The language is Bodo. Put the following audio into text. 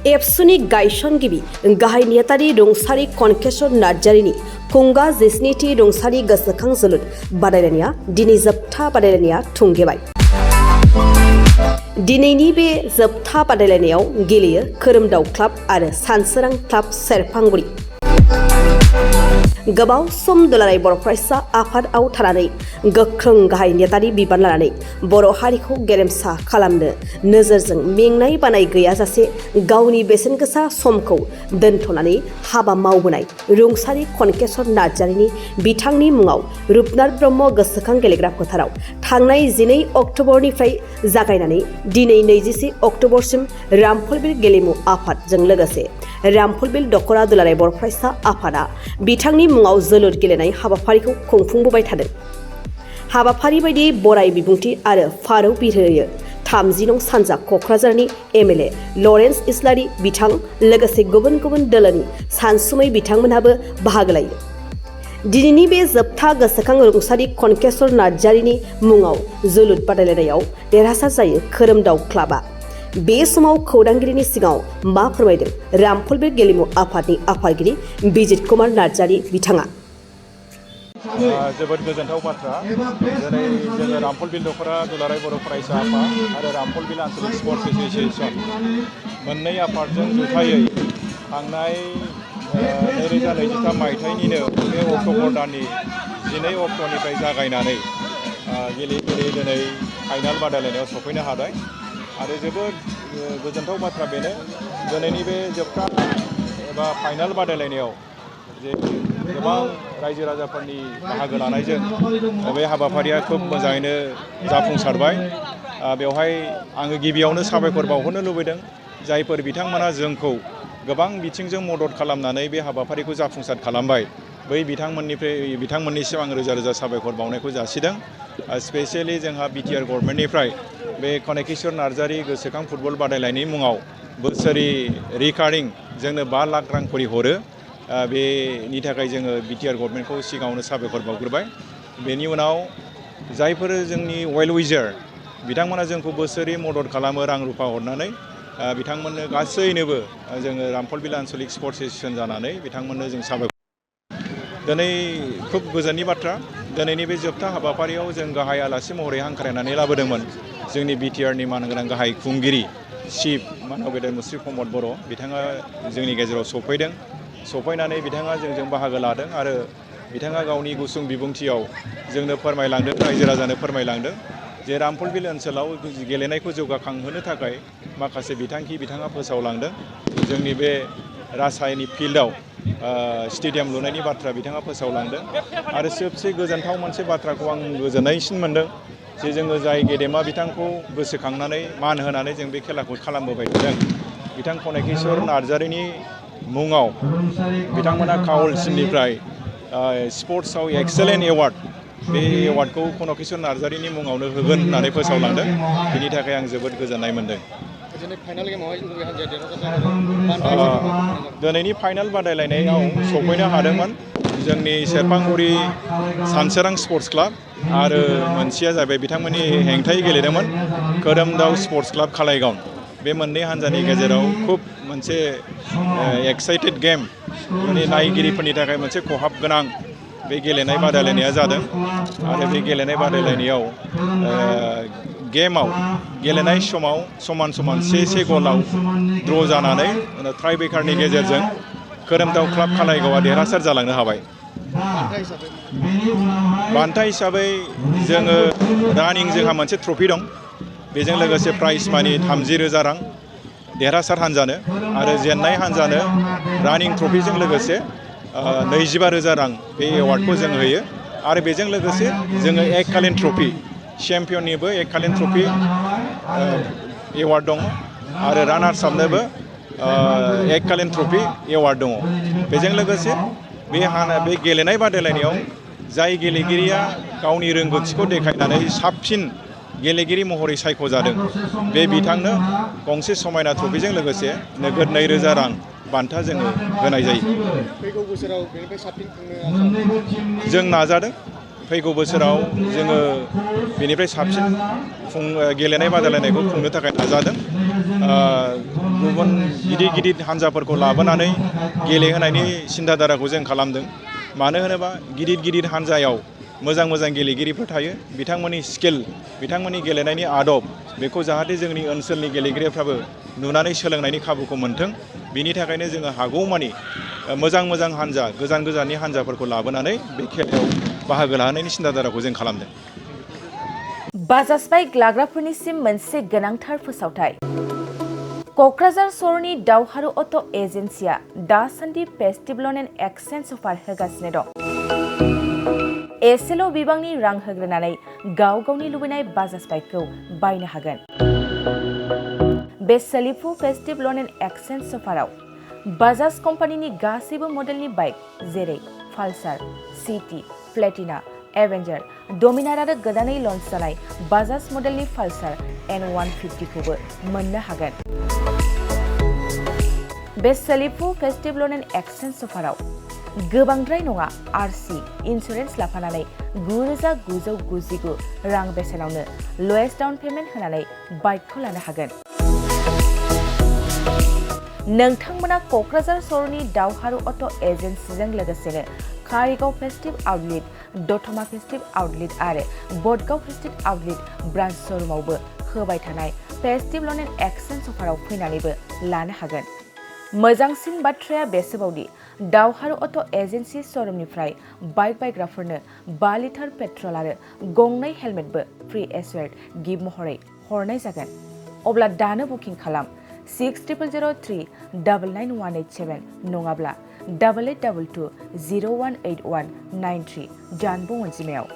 एबसुनि गायसनगिरि गाहाय नेहाथारि रुंसारि कन'क नार्जारिनि खुंगा 12थि रुंसारि गोसोखां जोलुर बादायलायनाया दिनै जोबथा बादायलायनाया थुंगेबाय। दिनैनि बे जोबथा बादायलायनायाव गेलेयो खोरोमदाव क्लाब आरो सानसोरां क्लाब सेरफांगुरि। गोबाव सम दुलाराय बर' फरायसा आफादआव थानानै गोख्रों गाहाय नेहाथारि बिबान लानानै बर' हारिखौ गेरेमसा खालामनो नोजोरजों मेंनाय बानाय गैयाजासे गावनि बेसेनगोसा समखौ दोनथ'नानै हाबा मावबोनाय रुंसारि कन'क नार्जारिनि बिथांनि मुङाव रुपनाथ ब्रह्म गोसोखां गेलेग्रा फोथाराव थांनाय 12 अक्ट'बरनिफ्राय जागायनानै दिनै 21 अक्ट'बरसिम रामफलबिल गेलेमु आफादजों लोगोसे रामफलबिल दख'रा दुलाराय बर' फरायसा आफादा बिथांनि मुङाव जोलुर गेलेनाय हाबाफारिखौ खुंफुंबोबाय थादों। हाबाफारि बायदियै बराय बिबुंथि आरो फारौ बिरहोयो 30 नं सानजा क'क्राझारनि एमएलए लरेन्स इस्लारि बिथां लोगोसे गुबुन गुबुन दोलोनि सानसुमै बिथांमोनहाबो बाहागो लायो। दिनैनि बे जोबथा गोसोखां रुंसारि कन'क नार्जारिनि मुङाव जोलुर बादायलायनायाव देरहासार जायो खोरोमदाव क्लाबआ। बे समाव खौरांगिरिनि सिगाङाव मा फोरमायदों रामफलबिल गेलेमु आफादनि आफादगिरि बिजित कुमार नार्जारि बिथाङा। जोबोद गोजोनथाव बाथ्रा दिनै जोङो रामफलबिल दख'रा दुलाराय बर' फरायसा आफाद आरो रामफलबिल आनसलिक स्पर्ट्स एस'सिएशन मोननै आफादजों जथायै थांनाय 2023 मायथाइनिनो बे अक्ट'बर दाननि 12 अक्ट'निफ्राय जागायनानै गेलेयै दिनै फाइनाल बादायलायनायाव सफैनो हाबाय आरो जोबोद गोजोनथाव बाथ्रा बेनो दिनैनि बे जोबथा एबा फाइनाल बादायलायनायाव जे गोबां रायजो राजाफोरनि बाहागो लानायजों बे हाबाफारिया खोब मोजाङैनो जाफुंसारबाय। बेवहाय आङो गिबियावनो साबायखर बावहरनो लुबैदों जायफोर बिथांमोना जोंखौ गोबां बिथिंजों मदद खालामनानै बे हाबाफारिखौ जाफुंसार खालामबाय बै बिथांमोननिसिम आं रोजा रोजा साबायखर बावनायखौ जासिदों। स्पेसियेलि जोंहा बिटिआर गभर्नमेन्टनिफ्राय बे कन'क नार्जारि गोसोखां फुटबल बादायलायनायनि मुङाव बोसोरि रिकारिं जोंनो 5 लाख रां खरि हरो। बेनि थाखाय जोङो बिटिआर गभर्नमेन्टखौ सिगाङावनो साबायखर बावग्रोबाय। बेनि उनाव जायफोर जोंनि वेल उइजार बिथांमोना जोंखौ बोसोरै मदद खालामो रां रुफा हरनानै बिथांमोननो गासैनोबो जोङो रामफलबिल आनसलिक स्पर्ट्स एस'सिएशन जानानै बिथांमोननो जों साबायखर। दिनै खोब गोजोननि बाथ्रा दिनैनि बे जोबथा हाबाफारियाव जों गाहाय आलासि महरै हांख्रायनानै लाबोदोंमोन जोंनि बिटिआरनि मानगोनां गाहाय खुंगिरि चिफ मानव गेदेर मुस्रि प्रमद बर' बिथाङा जोंनि गेजेराव सफैनानै बिथाङा जोंजों बाहागो लादों आरो बिथाङा गावनि गुसुं बिबुंथियाव जोंनो फोरमायलांदों रायजो राजानो फोरमायलांदों जे रामफलबिल ओनसोलाव गेलेनायखौ जौगाखांहोनो थाखाय माखासे बिथांखि बिथाङा फोसावलांदों। जोंनि बे रासायनिक फिल्डआव स्टेडियाम लुनायनि बाथ्रा बिथाङा फोसावलांदों आरो सबसे गोजोनथाव मोनसे बाथ्राखौ आं गोजोननायसिन मोनदों जे जोङो जाय गेदेमा बिथांखौ गोसोखांनानै मान होनानै जों बे खेलाखौ खालामबोबाय थादों बिथां कन'क नार्जारिनि मुङाव बिथांमोना काउन्सिलनिफ्राय स्पर्ट्सआव एक्सेलेन्ट एवार्ड बे एवार्डखौ कन'क नार्जारिनि मुङावनो होगोन होननानै फोसावलांदों। बिनि थाखाय आं जोबोद गोजोननाय मोनदों। दिनैनि फाइनाल बादायलायनायाव सफैनो हादोंमोन जोंनि सेरफांगुरि सानसोरां स्पर्ट्स क्लाब आरो मोनसेया जाबाय बिथांमोननि हेंथायै गेलेदोंमोन खोरोमदाव स्पर्ट्स क्लाब खालायगाव। बे मोननै हान्जानि गेजेराव खुब मोनसे एक्साइटेड गेम माने नायगिरिफोरनि थाखाय मोनसे खहाब गोनां बे गेलेनाय बादायलायनाया जादों आरो बे गेलेनाय बादायलायनायाव गेलेनाय समाव समान 1-1 गलाव ड्र' जानानै ट्राइब्रेकारनि गेजेरजों खोरोमदाव क्लाब खालायगावआ देरहासार जालांनो हाबाय। बान्था हिसाबै जोङो जोंहा मोनसे ट्रफि दं बेजों लोगोसे प्राइज मानि 30,000 रां देरहासार हान्जानो आरो जेननाय हान्जानो रानिं ट्रफिजों लोगोसे 25,000 रां बे एवार्डखौ जों होयो आरो बेजों लोगोसे जोङो एककालीन ट्रफि चेम्पियननिबो एककालीन ट्रफि एवार्ड दङ आरो रानार्स आपनोबो एककालीन ट्रफि एवार्ड दङ। बेजों लोगोसे बे गेलेनाय बादायलायनायाव जाय गेलेगिरिया गावनि रोंगौथिखौ देखायनानै साबसिन गेलेगिरि महरै सायख'जादों बे बिथांनो गंसे समायना ट्रफिजों लोगोसे नोगोद 2,000 रां बान्था जोङो होनाय जायो। फैगौ बोसोराव बेनिफ्राय साबसिन खुंनो जों नाजादों। फैगौ बोसोराव जोङो बेनिफ्राय साबसिन गेलेनाय बादायलायनायखौ खुंनो थाखाय नाजादों। गुबुन गिदिर गिदिर हान्जाफोरखौ लाबोनानै गेलेहोनायनि सिन्थाधाराखौ जों खालामदों। मानो होनोबा गिदिर गिदिर हान्जायाव मोजां मोजां गेलेगिरिफोर थायो, बिथांमोननि स्किल, बिथांमोननि गेलेनायनि आदब बेखौ जाहाथे जोंनि ओनसोलनि गेलेगिरिफ्राबो नुनानै सोलोंनायनि खाबुखौ मोन्थों। बिनि थाखायनो जोङो हागौमानि मोजां मोजां हान्जा, गोजान गोजाननि हान्जाफोरखौ लाबोनानै बे खेलायाव बाहागो लाहोनायनि सिन्थाधाराखौ जों खालामदों। बाजाज बाइक लाग्राफोरनिसिम मोनसे गोनांथार फोसावथाय। क'क्राझार सहरनि दावहारु अट' एजेन्सिया दासान्दि फेस्टिभेल एन्ड एक्सचेन्ज अफार होगासिनो दं। एसेल' बिबांनि रां होग्रोनानै गाव गावनि लुबैनाय बाजाज बाइकखौ बायनो हागोन। बे सोलिफु फेस्टिभेल एन्ड एक्सचेन्ज अफाराव बाजाज कम्पानिनि गासैबो मडेलनि बाइक जेरै पालसार, सिटी, प्लेटिना, एवेन्जार, डमिनार आरो गोदानै लन्च जानाय बाजाज मडेलनि पालसार N150 खौबो मोननो हागोन। बे सोलिफु फेस्टिभेल एन्ड एक्सचेन्ज अफाराव गोबांद्राय नङा RC इन्सुरेन्स लाफानानै 9,999 रां बेसेनावनो लवेस्ट डाउन पेमेन्ट होनानै बाइकखौ लानो हागोन। नोंथांमोना क'क्राझार सहरनि दावहारु अट' एजेन्सिजों लोगोसेनो कारिगाव फेस्टिभ आउटलेट, दतमा फेस्टिभ आउटलेट आरो बडगाव फेस्टिभ आउटलेट ब्रान्च श'रुमावबो होबाय थानाय फेस्टिभेल एन्ड एक्सचेन्ज अफाराव फैनानैबो लानो हागोन। मोजांसिन बाथ्राया बेसोबावदि दावहारु अट' एजेन्सि श'रुमनिफ्राय बाइक बायग्राफोरनो 5 लिटार पेट्रल आरो गंनै हेलमेटबो फ्रि एसवेर्ड गिफ्ट महरै हरनाय जागोन। अब्ला दानो बुकिं खालाम 6003991187 नङाब्ला 8822018193 जानबुं अनजिमायाव।